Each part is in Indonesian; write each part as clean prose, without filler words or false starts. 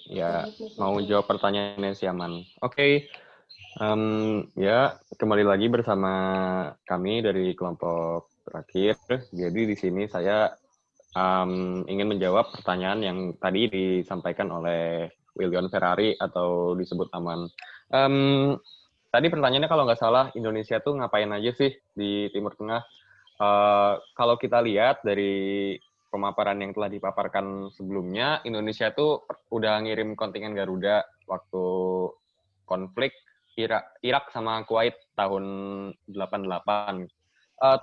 Ya, mau jawab pertanyaannya si Aman. Oke, ya kembali lagi bersama kami dari kelompok terakhir. Jadi di sini saya ingin menjawab pertanyaan yang tadi disampaikan oleh William Ferrari atau disebut Aman. Tadi pertanyaannya kalau nggak salah, Indonesia tuh ngapain aja sih di Timur Tengah? Kalau kita lihat dari pemaparan yang telah dipaparkan sebelumnya, Indonesia tuh udah ngirim kontingen Garuda waktu konflik Irak sama Kuwait tahun 88.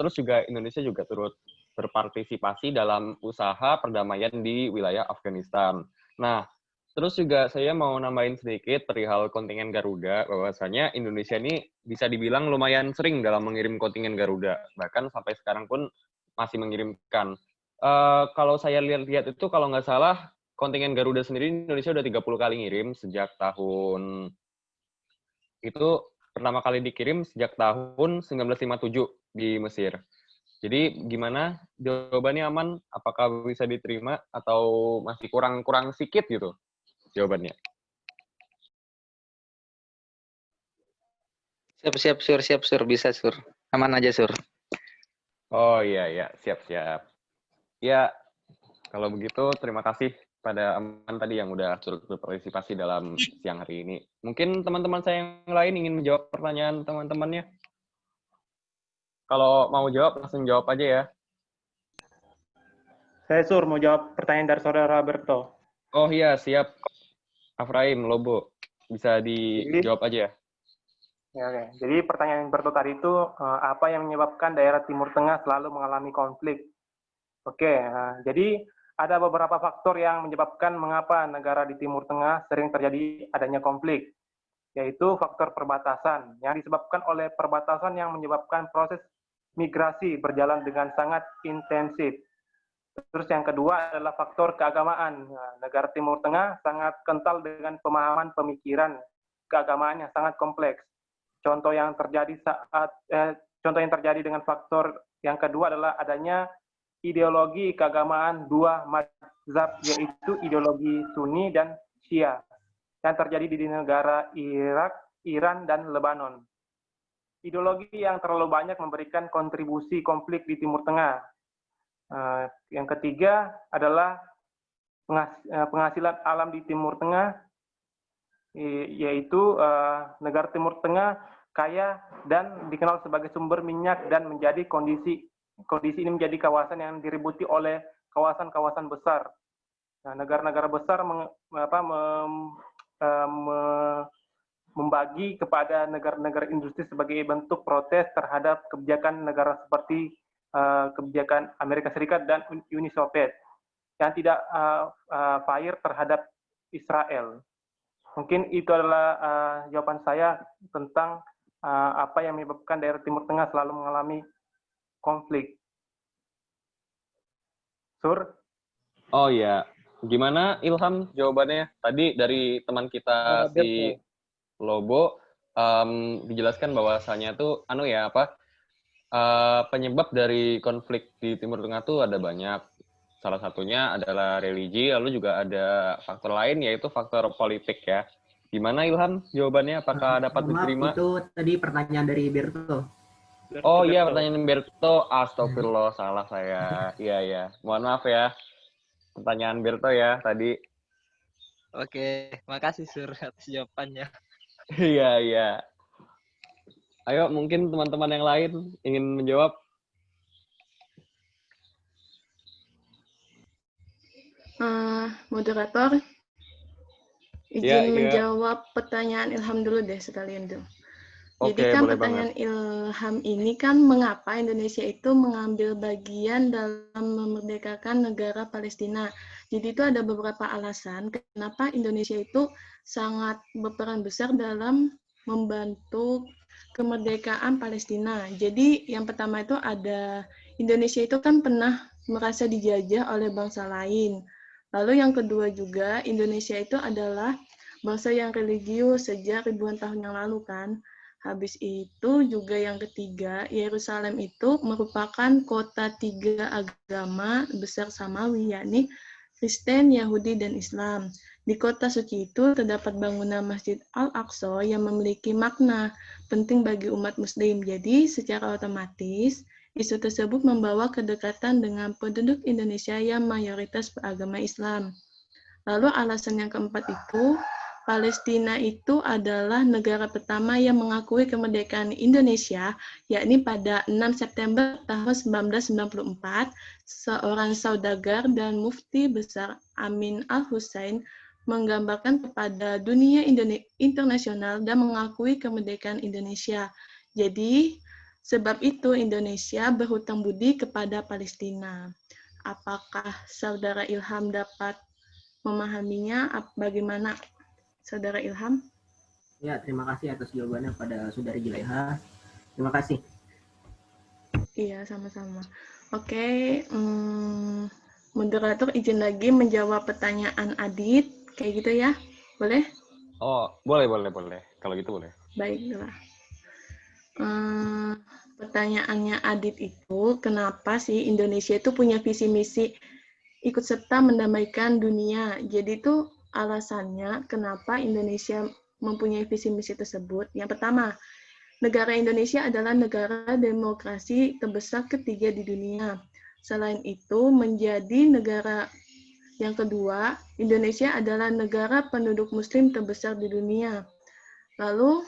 Terus juga Indonesia juga turut berpartisipasi dalam usaha perdamaian di wilayah Afghanistan. Nah, terus juga saya mau nambahin sedikit perihal kontingen Garuda, bahwasanya Indonesia ini bisa dibilang lumayan sering dalam mengirim kontingen Garuda. Bahkan sampai sekarang pun masih mengirimkan. Kalau saya lihat-lihat itu, kalau nggak salah, kontingen Garuda sendiri Indonesia udah 30 kali ngirim sejak tahun itu pertama kali dikirim sejak tahun 1957 di Mesir. Jadi gimana jawabannya Aman? Apakah bisa diterima atau masih kurang sedikit gitu jawabannya? Siap, Sur. Bisa, Sur. Aman aja, Sur. Oh iya, siap. Ya, kalau begitu terima kasih pada Aman tadi yang udah turut berpartisipasi dalam siang hari ini. Mungkin teman-teman saya yang lain ingin menjawab pertanyaan teman-temannya. Kalau mau jawab, langsung jawab aja ya. Saya Sur, mau jawab pertanyaan dari saudara Berto. Oh iya, siap. Afraim, Lobo. Bisa dijawab aja ya. Oke. Jadi pertanyaan Berto tadi itu, apa yang menyebabkan daerah Timur Tengah selalu mengalami konflik? Oke, jadi ada beberapa faktor yang menyebabkan mengapa negara di Timur Tengah sering terjadi adanya konflik, yaitu faktor perbatasan, yang disebabkan oleh perbatasan yang menyebabkan proses migrasi berjalan dengan sangat intensif. Terus yang kedua adalah faktor keagamaan. Negara Timur Tengah sangat kental dengan pemahaman pemikiran keagamaan yang sangat kompleks. Contoh yang terjadi dengan faktor yang kedua adalah adanya ideologi keagamaan dua mazhab, yaitu ideologi Sunni dan Syiah yang terjadi di negara Irak, Iran, dan Lebanon. Ideologi yang terlalu banyak memberikan kontribusi konflik di Timur Tengah. Yang ketiga adalah penghasilan alam di Timur Tengah, yaitu negara Timur Tengah kaya dan dikenal sebagai sumber minyak, dan menjadi kondisi ini menjadi kawasan yang diributi oleh kawasan-kawasan besar. Nah, negara-negara besar membagi kepada negara-negara industri sebagai bentuk protes terhadap kebijakan negara seperti kebijakan Amerika Serikat dan Uni Soviet yang tidak fair terhadap Israel. Mungkin itu adalah jawaban saya tentang apa yang menyebabkan daerah Timur Tengah selalu mengalami konflik. Sur? Oh iya, gimana Ilham jawabannya? Tadi dari teman kita si Lobo dijelaskan bahwasanya tuh penyebab dari konflik di Timur Tengah tuh ada banyak. Salah satunya adalah religi, lalu juga ada faktor lain yaitu faktor politik ya. Gimana Ilham jawabannya? Apakah dapat diterima? Itu tadi pertanyaan dari Berto. Oh iya, pertanyaan Berto. Astagfirullah, salah saya. Iya. Mohon maaf ya. Pertanyaan Berto ya tadi. Oke, makasih Sur atas jawabannya. Iya. Ayo, mungkin teman-teman yang lain ingin menjawab. Moderator, izin menjawab pertanyaan Ilham dulu deh sekalian tuh. Jadi kan pertanyaan Ilham ini kan mengapa Indonesia itu mengambil bagian dalam memerdekakan negara Palestina. Jadi itu ada beberapa alasan kenapa Indonesia itu sangat berperan besar dalam membantu kemerdekaan Palestina. Jadi yang pertama itu ada Indonesia itu kan pernah merasa dijajah oleh bangsa lain. Lalu yang kedua juga, Indonesia itu adalah bangsa yang religius sejak ribuan tahun yang lalu kan. Habis itu juga yang ketiga, Yerusalem itu merupakan kota tiga agama besar samawi, yakni Kristen, Yahudi, dan Islam. Di kota suci itu terdapat bangunan Masjid Al-Aqsa yang memiliki makna penting bagi umat Muslim. Jadi, secara otomatis, isu tersebut membawa kedekatan dengan penduduk Indonesia yang mayoritas beragama Islam. Lalu alasan yang keempat itu, Palestina itu adalah negara pertama yang mengakui kemerdekaan Indonesia, yakni pada 6 September tahun 1994, seorang saudagar dan mufti besar Amin Al-Hussein menggambarkan kepada dunia internasional dan mengakui kemerdekaan Indonesia. Jadi, sebab itu Indonesia berhutang budi kepada Palestina. Apakah Saudara Ilham dapat memahaminya? Bagaimana, Saudara Ilham? Ya, terima kasih atas jawabannya pada Saudari Julaiha. Terima kasih. Iya, sama-sama. Oke, moderator izin lagi menjawab pertanyaan Adit, kayak gitu ya? Boleh? Oh, boleh. Kalau gitu boleh. Baiklah. Pertanyaannya Adit itu, kenapa sih Indonesia itu punya visi misi ikut serta mendamaikan dunia? Jadi itu alasannya kenapa Indonesia mempunyai visi misi tersebut. Yang pertama, negara Indonesia adalah negara demokrasi terbesar ketiga di dunia. Selain itu, menjadi negara yang kedua, Indonesia adalah negara penduduk Muslim terbesar di dunia. Lalu,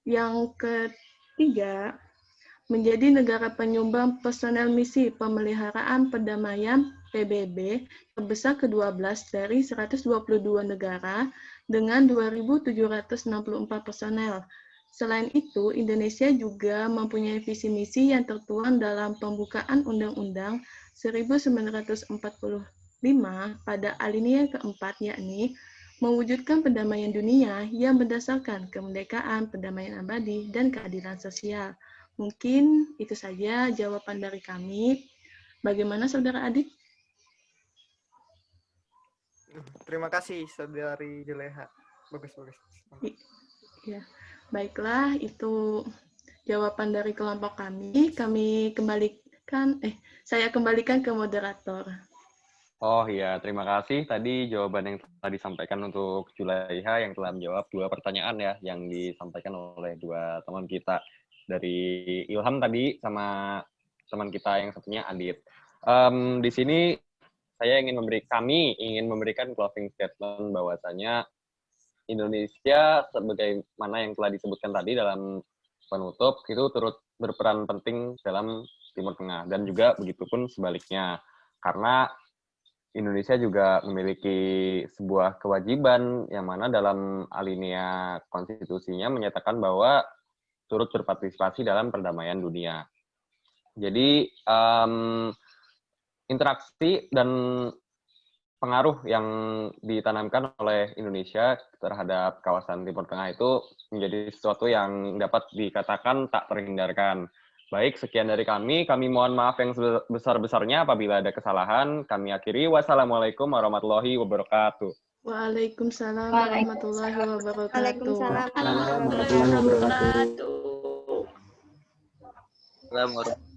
yang ketiga, menjadi negara penyumbang personel misi pemeliharaan perdamaian PBB terbesar ke-12 dari 122 negara dengan 2.764 personel. Selain itu, Indonesia juga mempunyai visi misi yang tertuang dalam pembukaan Undang-Undang 1945 pada alinea keempat, yakni mewujudkan perdamaian dunia yang berdasarkan kemerdekaan, perdamaian abadi, dan keadilan sosial. Mungkin itu saja jawaban dari kami. Bagaimana Saudara Adit? Terima kasih Saudari Julaiha. Bagus. Ya, baiklah, itu jawaban dari kelompok kami. Saya kembalikan ke moderator. Oh iya, terima kasih. Tadi jawaban yang telah disampaikan untuk Julaiha yang telah menjawab 2 pertanyaan ya, yang disampaikan oleh 2 teman kita. Dari Ilham tadi sama teman kita yang satunya Adit. Di sini kami ingin memberikan closing statement bahwasanya Indonesia sebagaimana yang telah disebutkan tadi dalam penutup itu turut berperan penting dalam Timur Tengah dan juga begitupun sebaliknya, karena Indonesia juga memiliki sebuah kewajiban yang mana dalam alinea konstitusinya menyatakan bahwa turut berpartisipasi dalam perdamaian dunia. Jadi interaksi dan pengaruh yang ditanamkan oleh Indonesia terhadap kawasan Timur Tengah itu menjadi sesuatu yang dapat dikatakan tak terhindarkan. Baik, sekian dari kami. Kami mohon maaf yang sebesar-besarnya apabila ada kesalahan. Kami akhiri. Wassalamualaikum warahmatullahi wabarakatuh. Waalaikumsalam warahmatullahi wabarakatuh. Waalaikumsalam warahmatullahi wabarakatuh. Assalamualaikum.